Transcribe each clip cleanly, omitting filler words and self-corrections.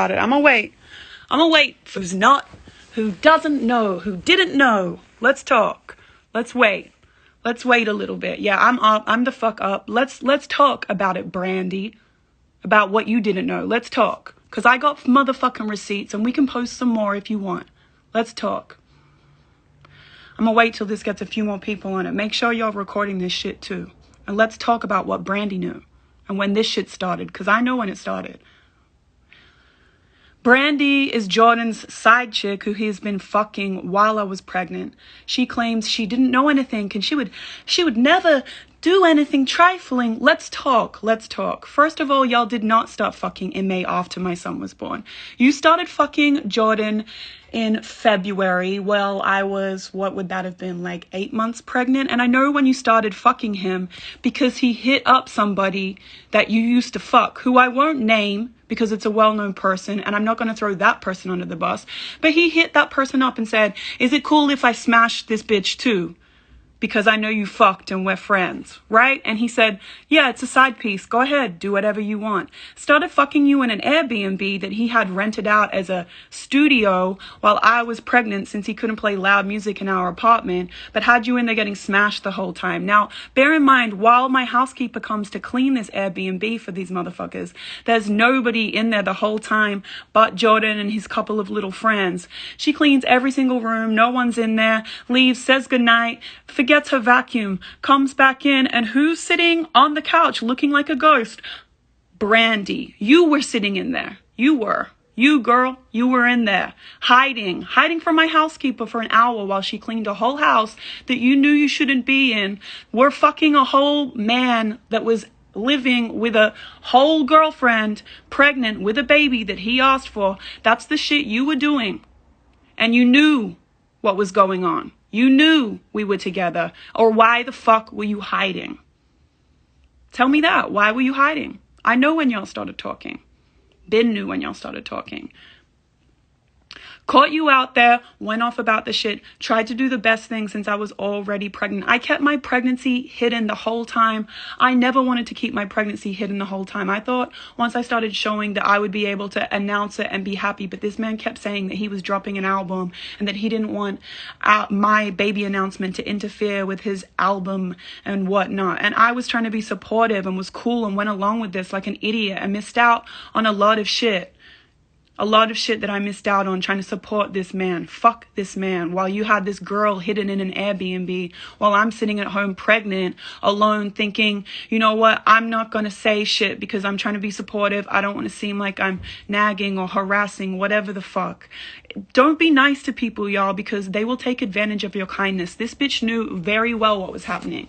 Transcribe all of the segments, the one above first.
I'm gonna wait. For who doesn't know, who didn't know. Let's talk. Let's wait. Let's wait a little bit. Yeah, I'm up. I'm the fuck up. Let's talk about it, Brandy. About what you didn't know. Let's talk. Because I got motherfucking receipts and we can post some more if you want. Let's talk. I'm gonna wait till this gets a few more people on it. Make sure y'all recording this shit too. And let's talk about what Brandy knew and when this shit started. Because I know when it started. Brandy is Jordan's side chick who he's been fucking while I was pregnant. She claims she didn't know anything and she would never do anything trifling. Let's talk. First of all, y'all did not start fucking in May after my son was born. You started fucking Jordan in February. Well, I was, what would that have been, like 8 months pregnant? And I know when you started fucking him because he hit up somebody that you used to fuck, who I won't name because it's a well-known person and I'm not going to throw that person under the bus. But he hit that person up and said, is it cool if I smash this bitch too? Because I know you fucked and we're friends, right? And he said, yeah, it's a side piece. Go ahead, do whatever you want. Started fucking you in an Airbnb that he had rented out as a studio while I was pregnant since he couldn't play loud music in our apartment, but had you in there getting smashed the whole time. Now, bear in mind, while my housekeeper comes to clean this Airbnb for these motherfuckers, there's nobody in there the whole time but Jordan and his couple of little friends. She cleans every single room. No one's in there. Leaves, says goodnight, gets her vacuum, comes back in, and who's sitting on the couch looking like a ghost? Brandy. You were sitting in there. You were. You, girl, you were in there, hiding from my housekeeper for an hour while she cleaned a whole house that you knew you shouldn't be in. We're fucking a whole man that was living with a whole girlfriend, pregnant with a baby that he asked for. That's the shit you were doing. And you knew what was going on. You knew we were together. Or why the fuck were you hiding? Tell me that. Why were you hiding? I know when y'all started talking. Ben knew when y'all started talking. Caught you out there, went off about the shit, tried to do the best thing since I was already pregnant. I kept my pregnancy hidden the whole time. I never wanted to keep my pregnancy hidden the whole time. I thought once I started showing that I would be able to announce it and be happy. But this man kept saying that he was dropping an album and that he didn't want my baby announcement to interfere with his album and whatnot. And I was trying to be supportive and was cool and went along with this like an idiot and missed out on a lot of shit. A lot of shit that I missed out on trying to support this man. Fuck this man. While you had this girl hidden in an Airbnb, while I'm sitting at home pregnant, alone, thinking, you know what, I'm not going to say shit because I'm trying to be supportive. I don't want to seem like I'm nagging or harassing, whatever the fuck. Don't be nice to people, y'all, because they will take advantage of your kindness. This bitch knew very well what was happening.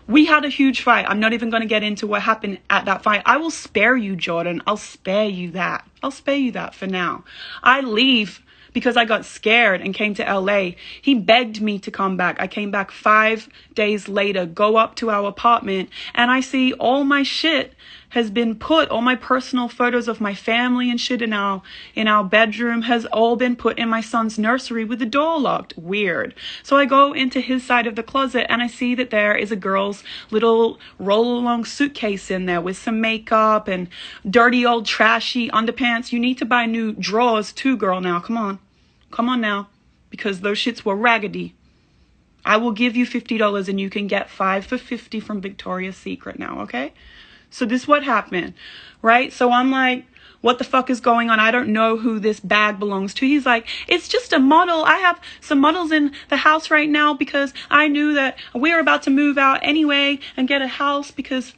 We had a huge fight. I'm not even going to get into what happened at that fight. I will spare you, Jordan. I'll spare you that. I'll spare you that for now. I leave because I got scared and came to LA. He begged me to come back. I came back 5 days later, go up to our apartment, and I see all my shit has been put, all my personal photos of my family and shit in our bedroom has all been put in my son's nursery with the door locked. Weird. So I go into his side of the closet and I see that there is a girl's little roll-along suitcase in there with some makeup and dirty old trashy underpants. You need to buy new drawers too, girl, now. Come on now, because those shits were raggedy. I will give you $50 and you can get 5 for $50 from Victoria's Secret now, okay? So this is what happened, right? So I'm like, what the fuck is going on? I don't know who this bag belongs to. He's like, it's just a model. I have some models in the house right now because I knew that we were about to move out anyway and get a house because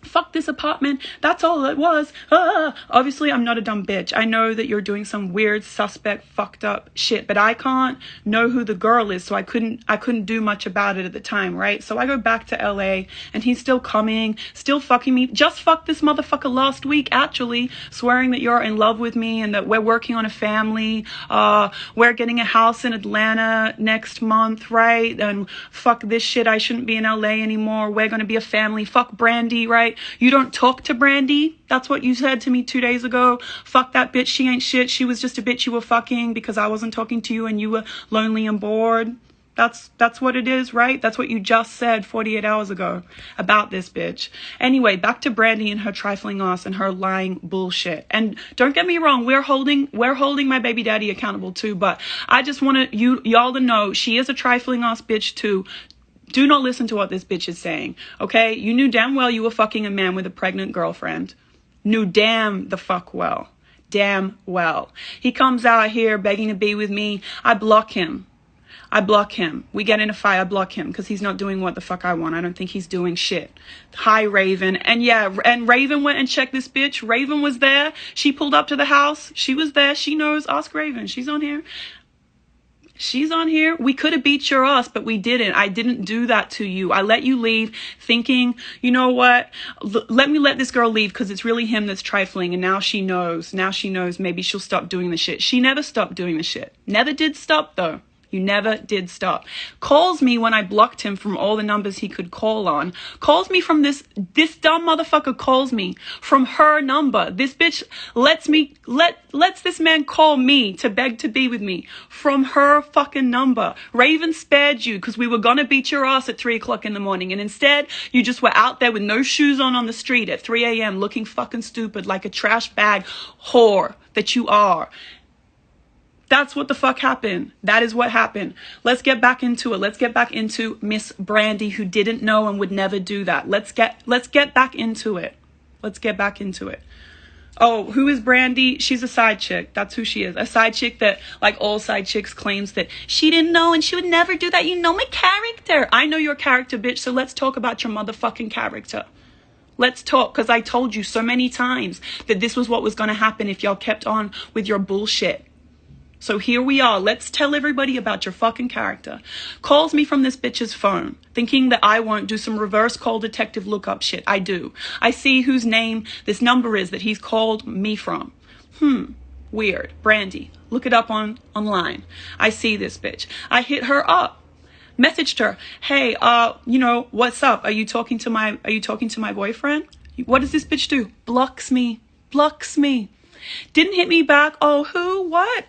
fuck this apartment. That's all it was. Obviously, I'm not a dumb bitch. I know that you're doing some weird, suspect, fucked up shit, but I can't know who the girl is, so I couldn't do much about it at the time, right? So I go back to LA, and he's still coming, still fucking me. Just fucked this motherfucker last week, actually, swearing that you're in love with me and that we're working on a family. We're getting a house in Atlanta next month, right? And fuck this shit. I shouldn't be in LA anymore. We're gonna be a family. Fuck Brandy, right? You don't talk to Brandy. That's what you said to me 2 days ago. Fuck that bitch. She ain't shit. She was just a bitch you were fucking because I wasn't talking to you and you were lonely and bored. That's what it is, right? That's what you just said 48 hours ago about this bitch. Anyway, back to Brandy and her trifling ass and her lying bullshit. And don't get me wrong, we're holding my baby daddy accountable too, but I just want y'all to know she is a trifling ass bitch too. Do not listen to what this bitch is saying, okay? You knew damn well you were fucking a man with a pregnant girlfriend. Knew damn the fuck well. Damn well. He comes out here begging to be with me. I block him. We get in a fight. I block him because he's not doing what the fuck I want. I don't think he's doing shit. Hi, Raven. And yeah, and Raven went and checked this bitch. Raven was there. She pulled up to the house. She was there. She knows. Ask Raven. She's on here. She's on here. We could have beat your ass, but we didn't. I didn't do that to you. I let you leave thinking, you know what? Let me let this girl leave because it's really him that's trifling. And now she knows. Now she knows maybe she'll stop doing the shit. She never stopped doing the shit. Never did stop though. You never did stop. Calls me when I blocked him from all the numbers he could call on. Calls me from this dumb motherfucker calls me from her number. This bitch lets this man call me to beg to be with me from her fucking number. Raven spared you because we were gonna beat your ass at 3 o'clock in the morning. And instead, you just were out there with no shoes on the street at 3 a.m. looking fucking stupid like a trash bag whore that you are. That's what the fuck happened. That is what happened. Let's get back into it. Let's get back into Miss Brandy, who didn't know and would never do that. Let's get back into it. Let's get back into it. Oh, who is Brandy? She's a side chick. That's who she is. A side chick that, like all side chicks, claims that she didn't know and she would never do that. You know my character. I know your character, bitch. So let's talk about your motherfucking character. Let's talk, because I told you so many times that this was what was going to happen if y'all kept on with your bullshit. So here we are. Let's tell everybody about your fucking character. Calls me from this bitch's phone, thinking that I won't do some reverse call detective lookup shit. I do. I see whose name this number is that he's called me from. Weird. Brandy. Look it up online. I see this bitch. I hit her up. Messaged her. Hey, what's up? Are you talking to my boyfriend? What does this bitch do? Blocks me. Didn't hit me back. Oh, who? What?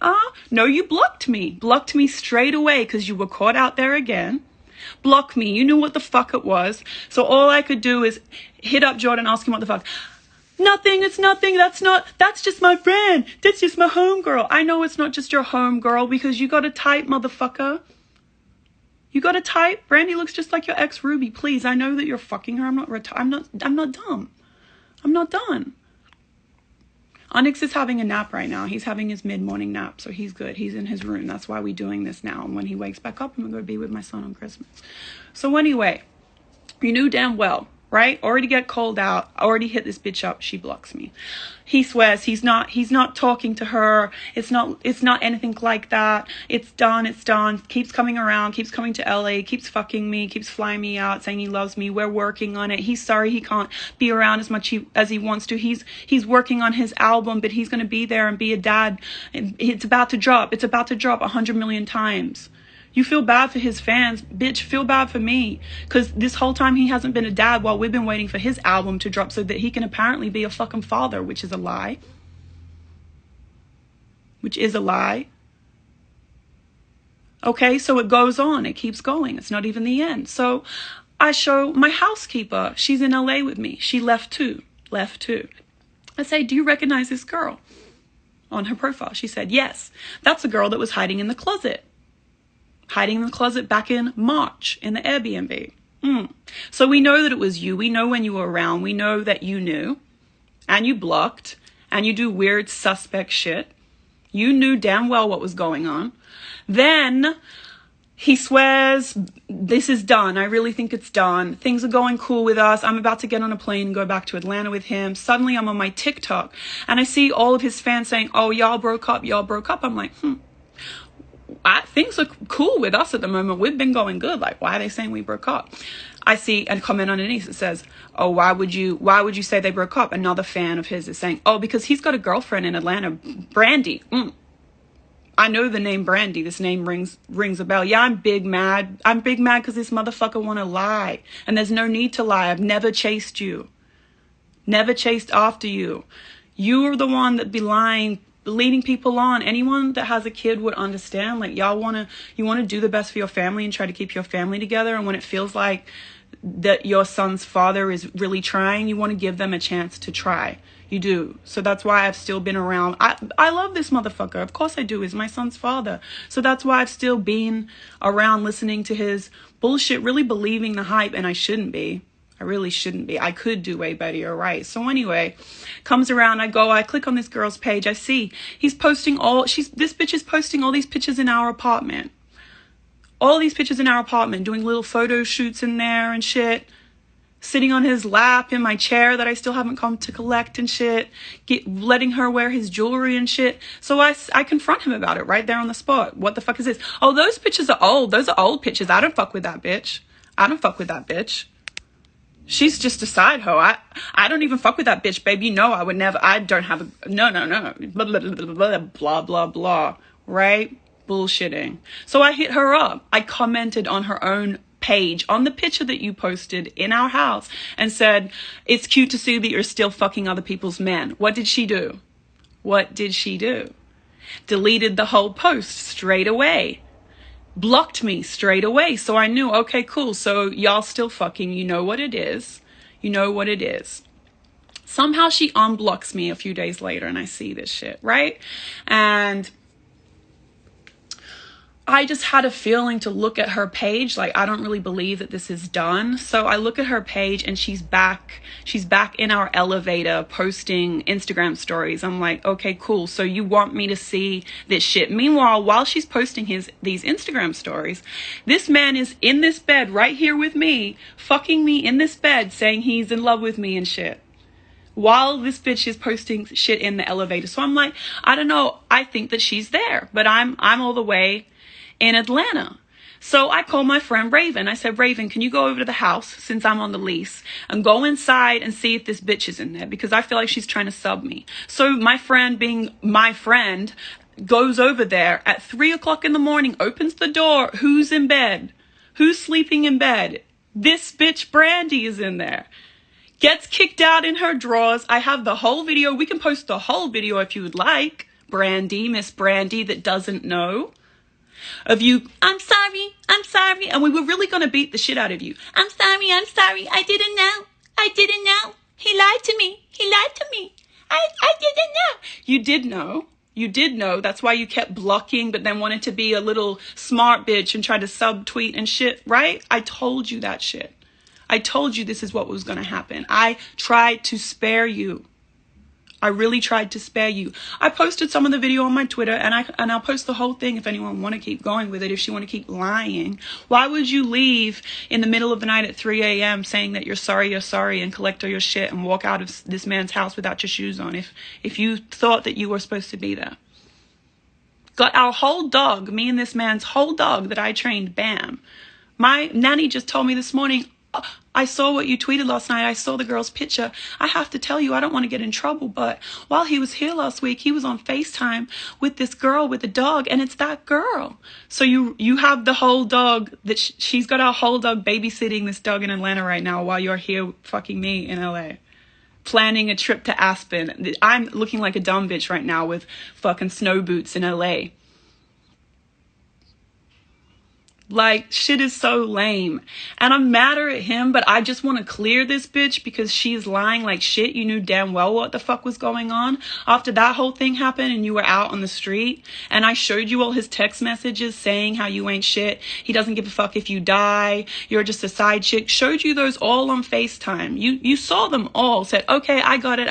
No, you blocked me. Blocked me straight away because you were caught out there again. Block me. You knew what the fuck it was. So all I could do is hit up Jordan, ask him what the fuck. Nothing. It's nothing. That's just my friend. That's just my homegirl. I know it's not just your homegirl because you got a type, motherfucker. You got a type. Brandy looks just like your ex Ruby. Please, I know that you're fucking her. I'm not dumb. I'm not done. Onyx is having a nap right now. He's having his mid-morning nap, so he's good. He's in his room. That's why we're doing this now. And when he wakes back up, I'm going to go be with my son on Christmas. So anyway, you knew damn well, right? Already get called out. Already hit this bitch up. She blocks me. He swears he's not talking to her. It's not anything like that. It's done. Keeps coming around, keeps coming to LA, keeps fucking me, keeps flying me out, saying he loves me. We're working on it. He's sorry he can't be around as much as he wants to. He's working on his album, but he's going to be there and be a dad. It's about to drop. It's about to drop 100 million times. You feel bad for his fans. Bitch, feel bad for me. Because this whole time he hasn't been a dad while we've been waiting for his album to drop so that he can apparently be a fucking father, which is a lie. Okay, so it goes on. It keeps going. It's not even the end. So I show my housekeeper. She's in LA with me. She left too. I say, do you recognize this girl? On her profile. She said, yes. That's the girl that was hiding in the closet. Back in March in the Airbnb. So we know that it was you. We know when you were around. We know that you knew and you blocked and you do weird suspect shit. You knew damn well what was going on. Then he swears this is done. I really think it's done. Things are going cool with us. I'm about to get on a plane and go back to Atlanta with him. Suddenly I'm on my TikTok and I see all of his fans saying, oh, y'all broke up. I'm like, things are cool with us at the moment. We've been going good. Like, why are they saying we broke up? I see a comment underneath that says, oh, why would you say they broke up? Another fan of his is saying, oh, because he's got a girlfriend in Atlanta, Brandy. I know the name Brandy. This name rings a bell. Yeah, I'm big mad because this motherfucker want to lie. And there's no need to lie. I've never chased you. Never chased after you. You are the one that be lying leading people on. Anyone that has a kid would understand. Like, you want to do the best for your family and try to keep your family together. And when it feels like that your son's father is really trying, you want to give them a chance to try. You do. So that's why I've still been around. I love this motherfucker. Of course I do. He's my son's father. So that's why I've still been around listening to his bullshit, really believing the hype, and I shouldn't be. I really shouldn't be. I could do way better, you're right. So anyway, comes around, I click on this girl's page, I see he's posting this bitch is posting all these pictures in our apartment. All these pictures in our apartment, doing little photo shoots in there and shit. Sitting on his lap in my chair that I still haven't come to collect and shit. Letting her wear his jewelry and shit. So I confront him about it right there on the spot. What the fuck is this? Oh, those pictures are old. Those are old pictures. I don't fuck with that bitch. I don't fuck with that bitch. She's just a side hoe. I don't even fuck with that bitch, baby. No, I would never. I don't have a... No. Blah, blah, blah, blah, blah, blah. Right? Bullshitting. So I hit her up. I commented on her own page on the picture that you posted in our house and said, it's cute to see that you're still fucking other people's men. What did she do? What did she do? Deleted the whole post straight away. Blocked me straight away. So I knew, okay, cool. So y'all still fucking, you know what it is. You know what it is. Somehow she unblocks me a few days later and I see this shit, right? And I just had a feeling to look at her page. Like, I don't really believe that this is done. So I look at her page and she's back in our elevator posting Instagram stories. I'm like, okay, cool. So you want me to see this shit. Meanwhile, while she's posting these Instagram stories, this man is in this bed right here with me, fucking me in this bed, saying he's in love with me and shit, while this bitch is posting shit in the elevator. So I'm like, I don't know. I think that she's there, but I'm all the way in Atlanta. So I called my friend Raven. I said, Raven, can you go over to the house since I'm on the lease and go inside and see if this bitch is in there? Because I feel like she's trying to sub me. So my friend, being my friend, goes over there at 3 o'clock in the morning, opens the door. Who's in bed? Who's sleeping in bed? This bitch Brandy is in there. Gets kicked out in her drawers. I have the whole video. We can post the whole video if you would like. Brandy, Miss Brandy that doesn't know. Of you, I'm sorry, and we were really going to beat the shit out of you. I'm sorry, I didn't know. He lied to me, I didn't know. You did know, that's why you kept blocking, but then wanted to be a little smart bitch and tried to subtweet and shit, right? I told you that shit. I told you this is what was going to happen. I tried to spare you. I really tried to spare you. I posted some of the video on my Twitter, and I'll post the whole thing if anyone want to keep going with it, if she want to keep lying. Why would you leave in the middle of the night at 3 a.m. saying that you're sorry, and collect all your shit and walk out of this man's house without your shoes on if you thought that you were supposed to be there? Got our whole dog, me and this man's whole dog that I trained, Bam. My nanny just told me this morning, I saw what you tweeted last night. I saw the girl's picture. I have to tell you, I don't want to get in trouble, but while he was here last week, he was on FaceTime with this girl with a dog, and it's that girl. So you have the whole dog, that she's got our whole dog babysitting this dog in Atlanta right now while you're here fucking me in LA. Planning a trip to Aspen. I'm looking like a dumb bitch right now with fucking snow boots in LA. Like, shit is so lame. And I'm madder at him, but I just want to clear this bitch because she's lying like shit. You knew damn well what the fuck was going on. After that whole thing happened and you were out on the street and I showed you all his text messages saying how you ain't shit. He doesn't give a fuck if you die. You're just a side chick. Showed you those all on FaceTime. You saw them all. Said, okay, I got it.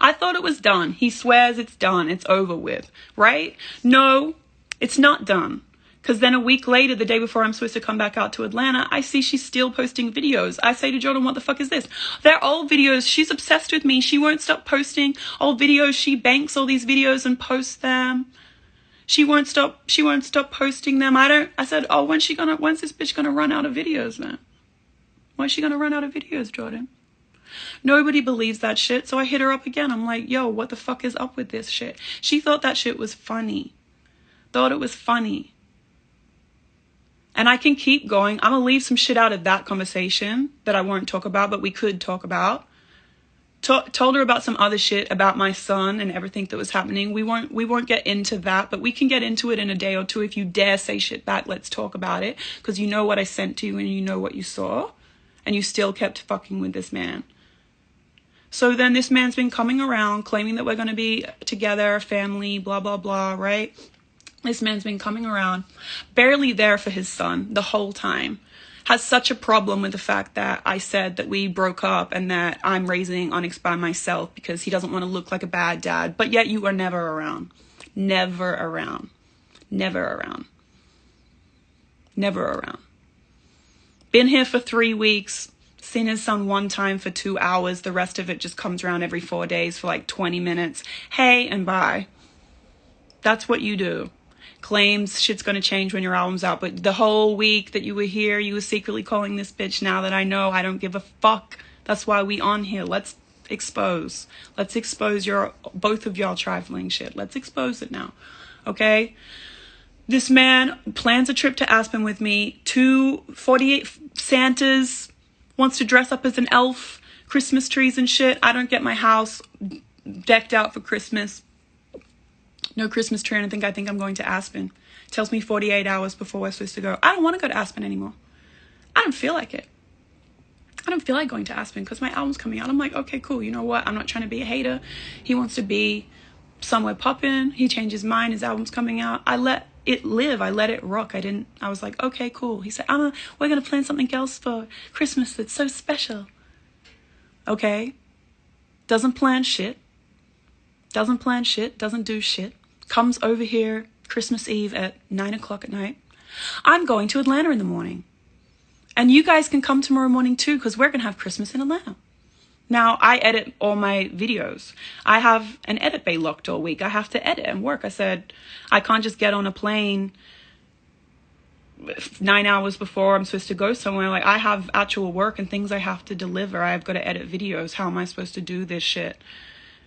I thought it was done. He swears it's done. It's over with. Right? No, it's not done. Because then a week later, the day before I'm supposed to come back out to Atlanta, I see she's still posting videos. I say to Jordan, what the fuck is this? They're old videos. She's obsessed with me. She won't stop posting old videos. She banks all these videos and posts them. She won't stop posting them. I said, oh, when's this bitch gonna run out of videos, man? When's she gonna run out of videos, Jordan? Nobody believes that shit. So I hit her up again. I'm like, yo, what the fuck is up with this shit? She thought that shit was funny. Thought it was funny. And I can keep going. I'm going to leave some shit out of that conversation that I won't talk about, but we could talk about. told her about some other shit about my son and everything that was happening. We won't get into that, but we can get into it in a day or two. If you dare say shit back, let's talk about it, because you know what I sent to you and you know what you saw, and you still kept fucking with this man. So then this man's been coming around claiming that we're going to be together, a family, blah, blah, blah, right? This man's been coming around, barely there for his son the whole time. Has such a problem with the fact that I said that we broke up and that I'm raising Onyx by myself because he doesn't want to look like a bad dad. But yet you are never around. Never around. Never around. Never around. Been here for 3 weeks. Seen his son one time for 2 hours. The rest of it just comes around every 4 days for like 20 minutes. Hey and bye. That's what you do. Claims shit's gonna change when your album's out, but the whole week that you were here, you were secretly calling this bitch. Now that I know, I don't give a fuck. That's why we on here. Let's expose your both of y'all trifling shit. Let's expose it now, okay? This man plans a trip to Aspen with me. 248 Santas, wants to dress up as an elf, Christmas trees and shit. I don't get my house decked out for Christmas. No Christmas tree, and I think I'm going to Aspen. Tells me 48 hours before we're supposed to go. I don't want to go to Aspen anymore. I don't feel like it. I don't feel like going to Aspen because my album's coming out. I'm like, okay, cool. You know what? I'm not trying to be a hater. He wants to be somewhere popping. He changed his mind. His album's coming out. I let it live. I let it rock. I was like, okay, cool. He said, we're going to plan something else for Christmas that's so special. Okay. Doesn't plan shit. Doesn't plan shit. Doesn't do shit. Comes over here Christmas Eve at 9 o'clock at night. I'm going to Atlanta in the morning. And you guys can come tomorrow morning too, because we're going to have Christmas in Atlanta. Now, I edit all my videos. I have an edit bay locked all week. I have to edit and work. I said, I can't just get on a plane 9 hours before I'm supposed to go somewhere. Like, I have actual work and things I have to deliver. I've got to edit videos. How am I supposed to do this shit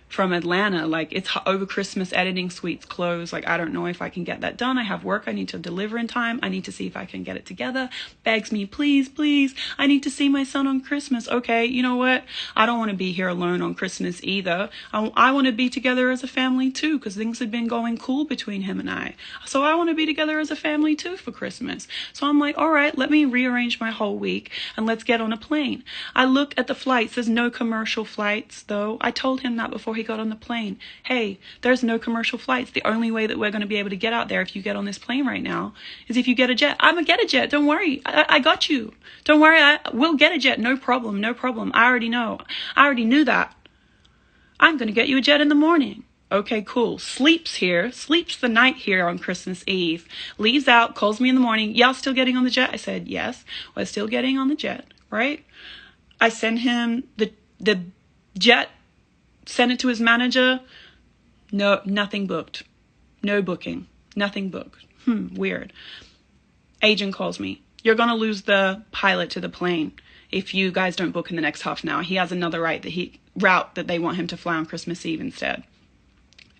from Atlanta? Like, it's over Christmas, editing suites closed. Like, I don't know if I can get that done. I have work I need to deliver in time. I need to see if I can get it together. Begs me, please, please, I need to see my son on Christmas. Okay, you know what? I don't want to be here alone on Christmas either. I want to be together as a family too, because things have been going cool between him and I. So I want to be together as a family too for Christmas. So I'm like, all right, let me rearrange my whole week and let's get on a plane. I look at the flights. There's no commercial flights though. I told him that before he got on the plane. Hey, there's no commercial flights. The only way that we're going to be able to get out there if you get on this plane right now is if you get a jet. I'm going to get a jet. Don't worry. I got you. Don't worry. We'll get a jet. No problem. No problem. I already know. I already knew that. I'm going to get you a jet in the morning. Okay, cool. Sleeps the night here on Christmas Eve. Leaves out, calls me in the morning. Y'all still getting on the jet? I said, yes, we're still getting on the jet, right? I send him the jet. Send it to his manager. No, nothing booked. No booking. Nothing booked. Weird. Agent calls me. You're going to lose the pilot to the plane if you guys don't book in the next half an hour. He has another route that they want him to fly on Christmas Eve instead.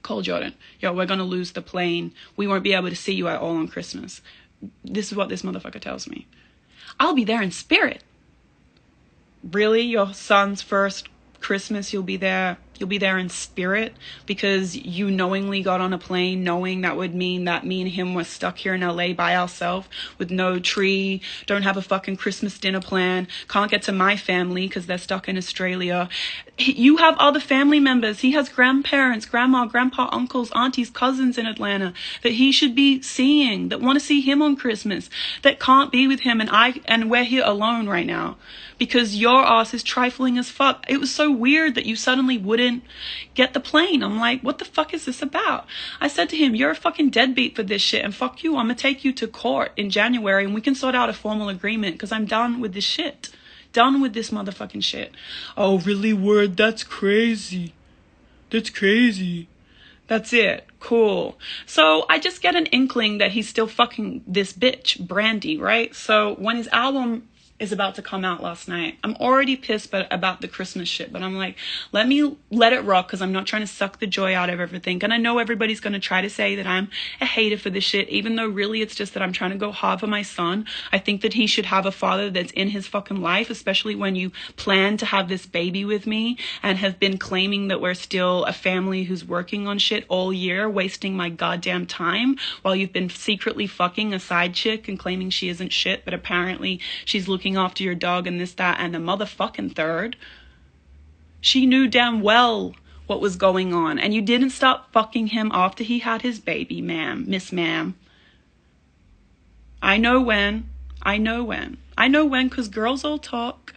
Call Jordan. Yo, we're going to lose the plane. We won't be able to see you at all on Christmas. This is what this motherfucker tells me. I'll be there in spirit. Really? Your son's first Christmas, you'll be there in spirit because you knowingly got on a plane knowing that would mean that me and him were stuck here in LA by ourselves with no tree, don't have a fucking Christmas dinner plan, can't get to my family because they're stuck in Australia. You have other family members. He has grandparents, grandma, grandpa, uncles, aunties, cousins in Atlanta that he should be seeing, that want to see him on Christmas, that can't be with him, and we're here alone right now because your ass is trifling as fuck. It was so weird that you suddenly wouldn't get the plane. I'm like, what the fuck is this about? I said to him, you're a fucking deadbeat for this shit, and fuck you. I'm gonna take you to court in January and we can sort out a formal agreement because I'm done with this shit. Done with this motherfucking shit. Oh, really? Word? That's crazy. That's crazy. That's it. Cool. So I just get an inkling that he's still fucking this bitch, Brandy, right? So when his album is about to come out last night. I'm already pissed about the Christmas shit, but I'm like, let me let it rock, because I'm not trying to suck the joy out of everything. And I know everybody's going to try to say that I'm a hater for this shit, even though really it's just that I'm trying to go hard for my son. I think that he should have a father that's in his fucking life, especially when you plan to have this baby with me and have been claiming that we're still a family who's working on shit all year, wasting my goddamn time while you've been secretly fucking a side chick and claiming she isn't shit, but apparently she's looking after your dog and this, that, and the motherfucking third. She knew damn well what was going on, and you didn't stop fucking him after he had his baby, ma'am, Miss Ma'am. I know when, because girls all talk,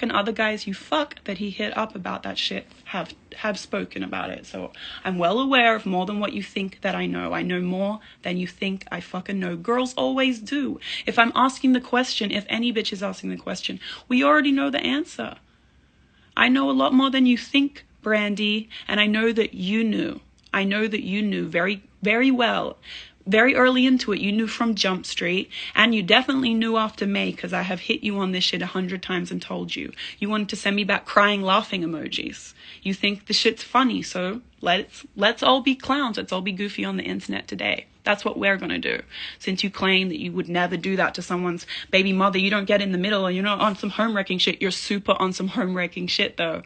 and other guys you fuck that he hit up about that shit have spoken about it. So I'm well aware of more than what you think that I know. I know more than you think I fucking know. Girls always do. If I'm asking the question, if any bitch is asking the question, we already know the answer. I know a lot more than you think, Brandy, and I know that you knew. I know that you knew very, very well. Very early into it, you knew from Jump Street, and you definitely knew after May, because I have hit you on this shit 100 times and told you. You wanted to send me back crying, laughing emojis. You think the shit's funny, so let's all be clowns. Let's all be goofy on the internet today. That's what we're going to do. Since you claim that you would never do that to someone's baby mother, you don't get in the middle, and you're not on some home-wrecking shit. You're super on some home-wrecking shit, though.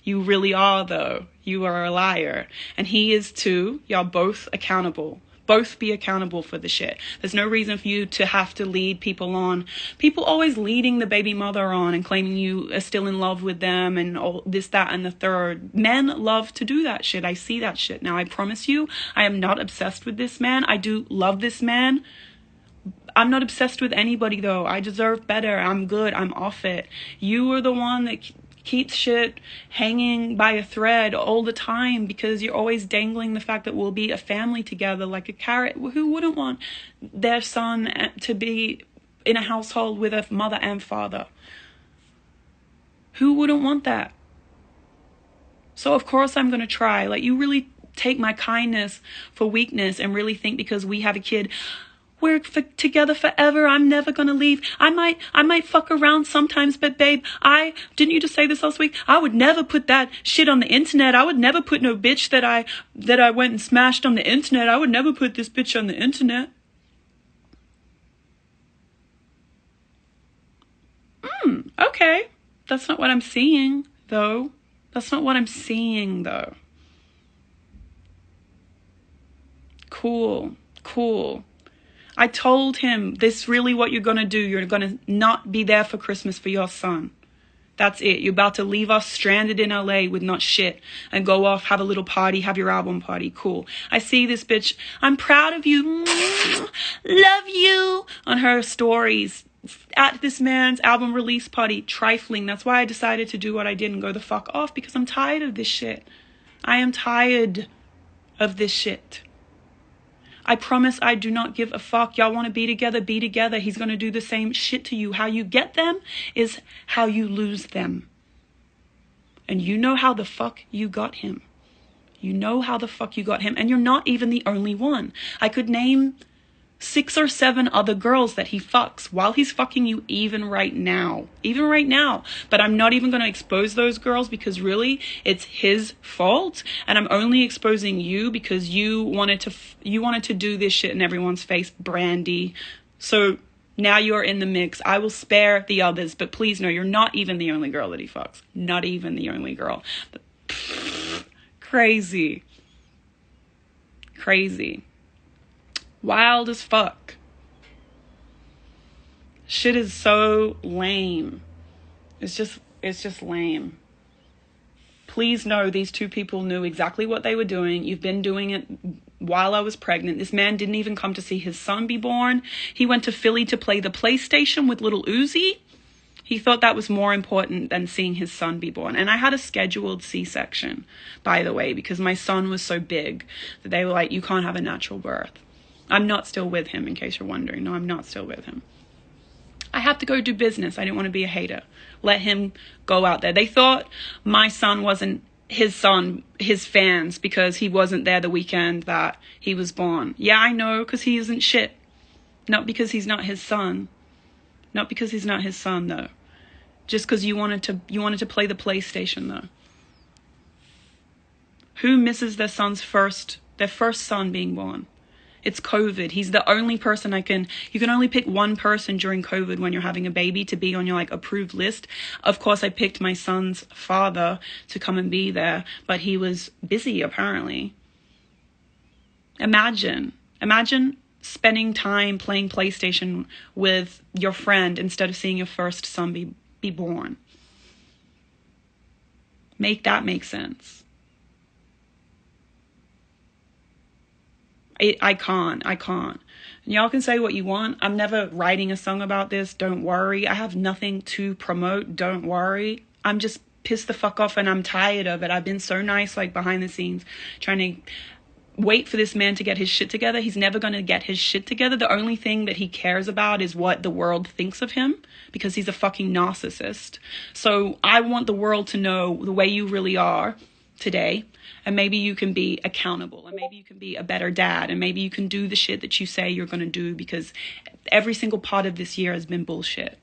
You really are, though. You are a liar. And he is too. Y'all both accountable. Both be accountable for the shit. There's no reason for you to have to lead people on. People always leading the baby mother on and claiming you are still in love with them and all this, that, and the third. Men love to do that shit. I see that shit. Now, I promise you, I am not obsessed with this man. I do love this man. I'm not obsessed with anybody, though. I deserve better. I'm good. I'm off it. You are the one that keeps shit hanging by a thread all the time, because you're always dangling the fact that we'll be a family together like a carrot. Who wouldn't want their son to be in a household with a mother and father? Who wouldn't want that? So of course I'm going to try. Like, you really take my kindness for weakness and really think because we have a kid, we're together forever. I'm never going to leave. I might fuck around sometimes, but babe, didn't you just say this last week? I would never put that shit on the internet. I would never put no bitch that I went and smashed on the internet. I would never put this bitch on the internet. Okay. That's not what I'm seeing, though. Cool. I told him, this really what you're going to do. You're going to not be there for Christmas for your son. That's it. You're about to leave us stranded in LA with not shit and go off, have a little party, have your album party. Cool. I see this bitch. I'm proud of you. Love you. On her stories at this man's album release party. Trifling. That's why I decided to do what I did and go the fuck off, because I'm tired of this shit. I am tired of this shit. I promise I do not give a fuck. Y'all want to be together, be together. He's going to do the same shit to you. How you get them is how you lose them. And you know how the fuck you got him. And you're not even the only one. I could name 6 or 7 other girls that he fucks while he's fucking you even right now. But I'm not even going to expose those girls, because really it's his fault. And I'm only exposing you because you wanted to do this shit in everyone's face, Brandy. So now you're in the mix. I will spare the others, but please know you're not even the only girl that he fucks. Not even the only girl. But, crazy. Wild as fuck. Shit is so lame. It's just lame. Please know these 2 people knew exactly what they were doing. You've been doing it while I was pregnant. This man didn't even come to see his son be born. He went to Philly to play the PlayStation with little Uzi. He thought that was more important than seeing his son be born. And I had a scheduled C-section, by the way, because my son was so big that they were like, you can't have a natural birth. I'm not still with him, in case you're wondering. No, I'm not still with him. I have to go do business. I didn't want to be a hater. Let him go out there. They thought my son wasn't his son, his fans, because he wasn't there the weekend that he was born. Yeah, I know, because he isn't shit. Not because he's not his son. Not because he's not his son, though. Just because you wanted to play the PlayStation, though. Who misses their first son being born? It's COVID. He's the only person you can only pick one person during COVID when you're having a baby to be on your like approved list. Of course, I picked my son's father to come and be there, but he was busy apparently. Imagine spending time playing PlayStation with your friend instead of seeing your first son be born. Make that make sense. I can't. And y'all can say what you want. I'm never writing a song about this. Don't worry. I have nothing to promote. Don't worry. I'm just pissed the fuck off and I'm tired of it. I've been so nice, like behind the scenes, trying to wait for this man to get his shit together. He's never going to get his shit together. The only thing that he cares about is what the world thinks of him, because he's a fucking narcissist. So I want the world to know the way you really are today, and maybe you can be accountable, and maybe you can be a better dad, and maybe you can do the shit that you say you're going to do, because every single part of this year has been bullshit,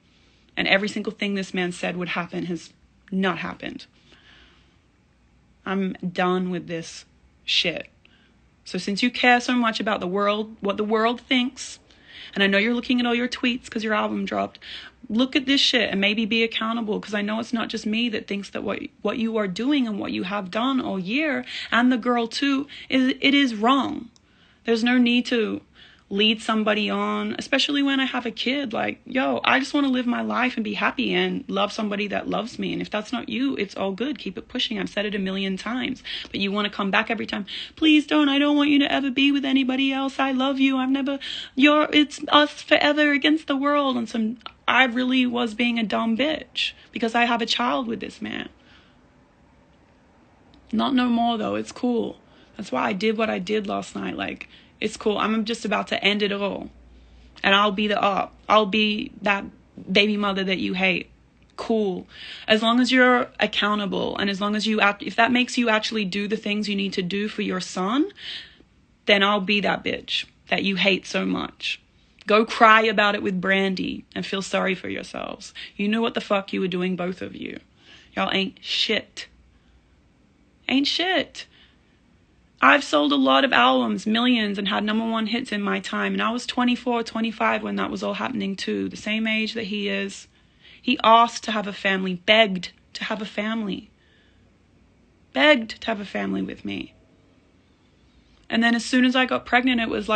and every single thing this man said would happen has not happened. I'm done with this shit. So since you care so much about the world, what the world thinks, and I know you're looking at all your tweets because your album dropped, look at this shit and maybe be accountable, because I know it's not just me that thinks that what you are doing and what you have done all year, and the girl too, it is wrong. There's no need to lead somebody on, especially when I have a kid. Like, yo, I just want to live my life and be happy and love somebody that loves me. And if that's not you, it's all good. Keep it pushing. I've said it a million times, but you want to come back every time. Please don't. I don't want you to ever be with anybody else. I love you. It's us forever against the world. And I really was being a dumb bitch because I have a child with this man. Not no more though. It's cool. That's why I did what I did last night. Like, it's cool. I'm just about to end it all. And I'll be I'll be that baby mother that you hate. Cool. As long as you're accountable, and as long as if that makes you actually do the things you need to do for your son, then I'll be that bitch that you hate so much. Go cry about it with Brandy and feel sorry for yourselves. You knew what the fuck you were doing, both of you. Y'all ain't shit. Ain't shit. I've sold a lot of albums, millions, and had #1 hits in my time. And I was 24, 25 when that was all happening too. The same age that he is. He asked to have a family, begged to have a family. Begged to have a family with me. And then as soon as I got pregnant, it was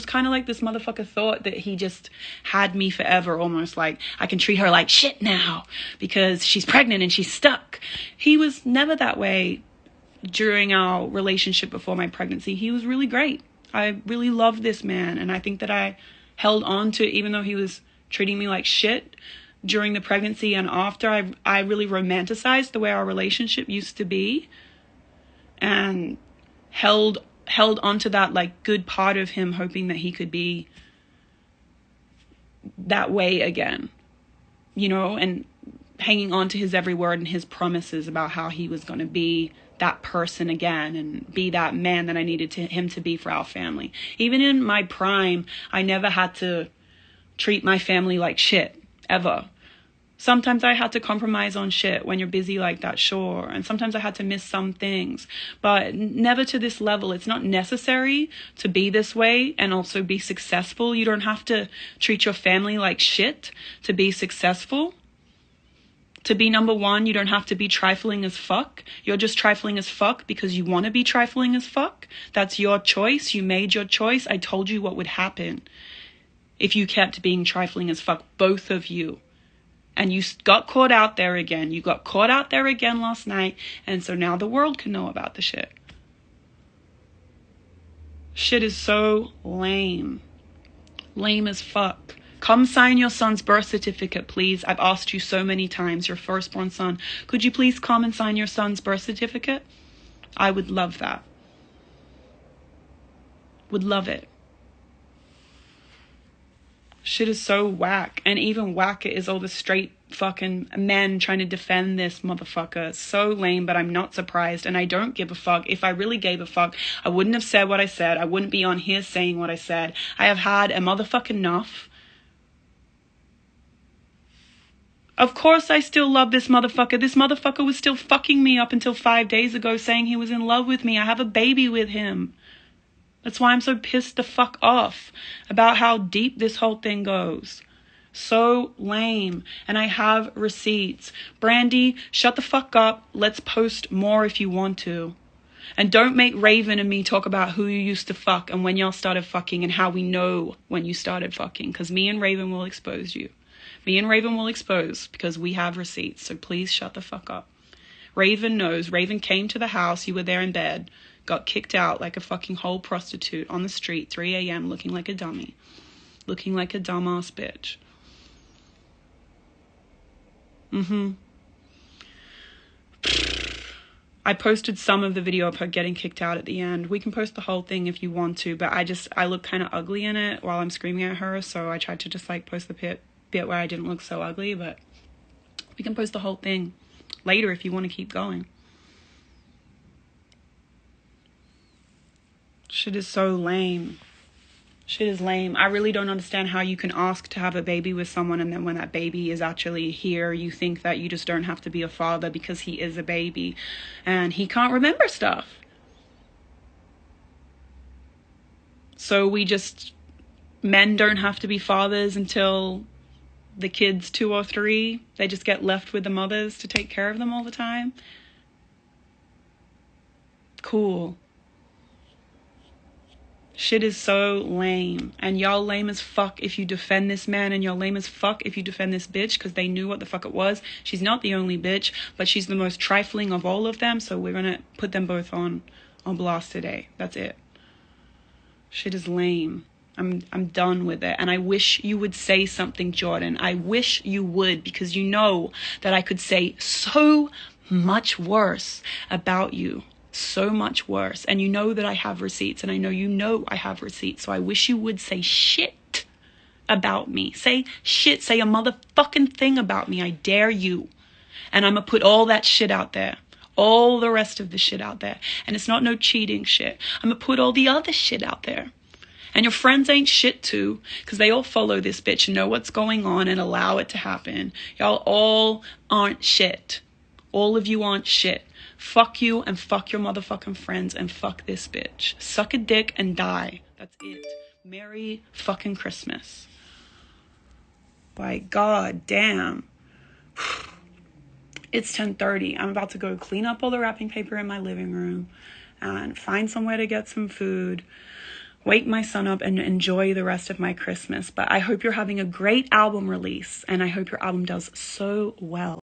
kind of like this motherfucker thought that he just had me forever, almost like I can treat her like shit now because she's pregnant and she's stuck. He was never that way. During our relationship before my pregnancy, he was really great. I really loved this man, and I think that I held on to, even though he was treating me like shit during the pregnancy and after, I really romanticized the way our relationship used to be, and held onto that like good part of him, hoping that he could be that way again, and hanging on to his every word and his promises about how he was going to be that person again and be that man that I needed him to be for our family. Even in my prime, I never had to treat my family like shit, ever. Sometimes I had to compromise on shit when you're busy like that, sure. And sometimes I had to miss some things, but never to this level. It's not necessary to be this way and also be successful. You don't have to treat your family like shit to be successful. To be #1, you don't have to be trifling as fuck. You're just trifling as fuck because you want to be trifling as fuck. That's your choice. You made your choice. I told you what would happen if you kept being trifling as fuck, both of you. And you got caught out there again. You got caught out there again last night. And so now the world can know about the shit. Shit is so lame. Lame as fuck. Come sign your son's birth certificate, please. I've asked you so many times, your firstborn son. Could you please come and sign your son's birth certificate? I would love that. Would love it. Shit is so whack. And even whacker is all the straight fucking men trying to defend this motherfucker. So lame, but I'm not surprised. And I don't give a fuck. If I really gave a fuck, I wouldn't have said what I said. I wouldn't be on here saying what I said. I have had a motherfucking enough. Of course I still love this motherfucker. This motherfucker was still fucking me up until 5 days ago, saying he was in love with me. I have a baby with him. That's why I'm so pissed the fuck off about how deep this whole thing goes. So lame. And I have receipts. Brandy, shut the fuck up. Let's post more if you want to. And don't make Raven and me talk about who you used to fuck and when y'all started fucking and how we know when you started fucking. Because me and Raven will expose you. Me and Raven will expose because we have receipts. So please shut the fuck up. Raven knows. Raven came to the house. You were there in bed. Got kicked out like a fucking whole prostitute on the street, 3 a.m. looking like a dummy. Looking like a dumbass bitch. I posted some of the video of her getting kicked out at the end. We can post the whole thing if you want to, but I look kind of ugly in it while I'm screaming at her, so I tried to just like post the bit where I didn't look so ugly, but we can post the whole thing later if you want to keep going. Shit is so lame. Shit is lame. I really don't understand how you can ask to have a baby with someone and then when that baby is actually here, you think that you just don't have to be a father because he is a baby and he can't remember stuff. So men don't have to be fathers until the kid's 2 or 3. They just get left with the mothers to take care of them all the time. Cool. Shit is so lame. And y'all lame as fuck if you defend this man, and y'all lame as fuck if you defend this bitch, because they knew what the fuck it was. She's not the only bitch, but she's the most trifling of all of them, so we're gonna put them both on blast today. That's it. Shit is lame. I'm done with it. And I wish you would say something, Jordan. I wish you would, because you know that I could say so much worse about you. So much worse. And you know that I have receipts, and I know you know I have receipts. So I wish you would say shit about me. Say shit. Say a motherfucking thing about me. I dare you. And I'm gonna put all that shit out there. All the rest of the shit out there. And it's not no cheating shit. I'm gonna put all the other shit out there. And your friends ain't shit too, because they all follow this bitch and know what's going on and allow it to happen. Y'all all aren't shit. All of you aren't shit. Fuck you and fuck your motherfucking friends and fuck this bitch. Suck a dick and die. That's it. Merry fucking Christmas. Like, god damn. It's 10:30. I'm about to go clean up all the wrapping paper in my living room and find somewhere to get some food, wake my son up, and enjoy the rest of my Christmas. But I hope you're having a great album release, and I hope your album does so well.